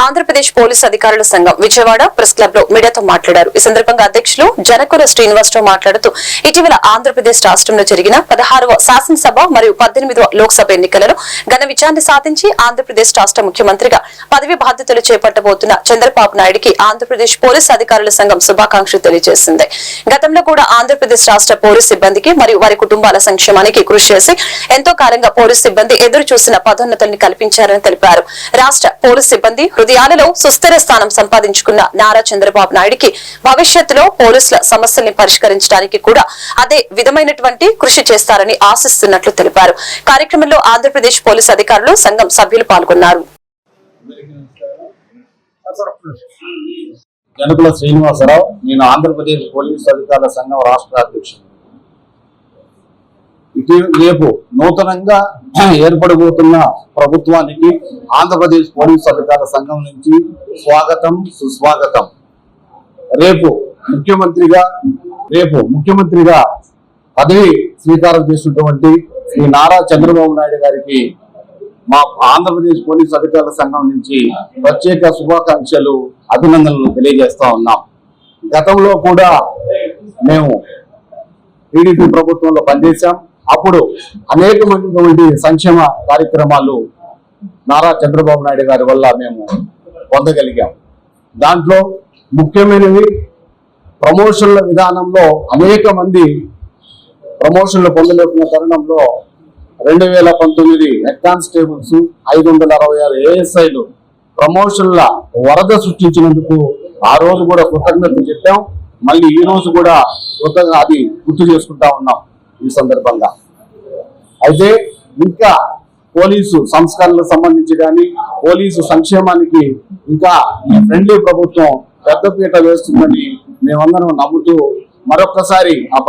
Andhra Pradesh police అధికారుల సంఘం Vijayawada press club లో మీడియాతో మాట్లాడారు. ఈ సందర్భంగా అధ్యక్షులు జనకుల శ్రీనివాసరావు మాట్లాడుతూ ఇటీవల ఆంధ్రప్రదేశ్ రాష్ట్రంలో జరిగిన 16వ శాసనసభ మరియు 18వ లోక్సభ ఎన్నికలలో ఘన విజయాన్ని సాధించి ఆంధ్రప్రదేశ్ రాష్ట్ర ముఖ్యమంత్రిగా పదవి బాధ్యతలు చేపట్టబోతున్న చంద్రబాబు నాయుడికి ఆంధ్రప్రదేశ్ పోలీసు అధికారుల సంఘం శుభాకాంక్షలు తెలియజేసింది. గతంలో కూడా ఆంధ్రప్రదేశ్ రాష్ట్ర పోలీసు సిబ్బందికి మరియు వారి కుటుంబాల సంక్షేమానికి కృషి చేసి ఎంతో కాలంగా పోలీసు సిబ్బంది ఎదురు చూసిన పదోన్నతుల్ని కల్పించారని తెలిపారు. రాష్ట్ర పోలీసు సిబ్బంది హృదయాలలో సుస్థిర స్థానం సంపాదించుకున్న నారా చంద్రబాబు నాయుడికి భవిష్యత్తులో పోలీసుల సమస్యల్ని పరిష్కరించడానికి కూడా అదే విధమైనటువంటి కృషి చేస్తారని ఆశిస్తున్నట్లు తెలిపారు. కార్యక్రమంలో ఆంధ్రప్రదేశ్ పోలీసు అధికారులు సంఘం సభ్యులు పాల్గొన్నారు. జనకుల శ్రీనివాసరావు, నేను ఆంధ్రప్రదేశ్ పోలీసు అధికారుల సంఘం రాష్ట్ర అధ్యక్షుడు. రేపు నూతనంగా ఏర్పడబోతున్న ప్రభుత్వానికి ఆంధ్రప్రదేశ్ పోలీసు అధికారుల సంఘం నుంచి స్వాగతం సుస్వాగతం. రేపు ముఖ్యమంత్రిగా పదవి స్వీకారం చేసినటువంటి శ్రీ నారా చంద్రబాబు నాయుడు గారికి మా ఆంధ్రప్రదేశ్ పోలీసు అధికారుల సంఘం నుంచి ప్రత్యేక శుభాకాంక్షలు, అభినందనలు తెలియజేస్తా ఉన్నాం. గతంలో కూడా మేము టీడీపీ ప్రభుత్వంలో పనిచేశాం. అప్పుడు అనేకమైనటువంటి సంక్షేమ కార్యక్రమాలు నారా చంద్రబాబు నాయుడు గారి వల్ల మేము పొందగలిగాం. దాంట్లో ముఖ్యమైనవి ప్రమోషన్ల విధానంలో అనేక మంది ప్రమోషన్లు పొందలేకున్న తరుణంలో 2019 హెడ్ కానిస్టేబుల్స్ 566 ఏఎస్ఐలు ప్రమోషన్ల వరద సృష్టించినందుకు ఆ రోజు కూడా కృతజ్ఞతలు చెప్పాం. మళ్ళీ ఈ రోజు కూడా అది గుర్తు చేసుకుంటా ఉన్నాం. ఈ సందర్భంగా అయితే ఇంకా పోలీసు సంస్కరణలకు సంబంధించి కానీ పోలీసు సంక్షేమానికి ఇంకా ఈ ఫ్రెండ్లీ ప్రభుత్వం పెద్దపీట వేస్తుందని మేమందరం నమ్ముతూ మరొక్కసారి ఆ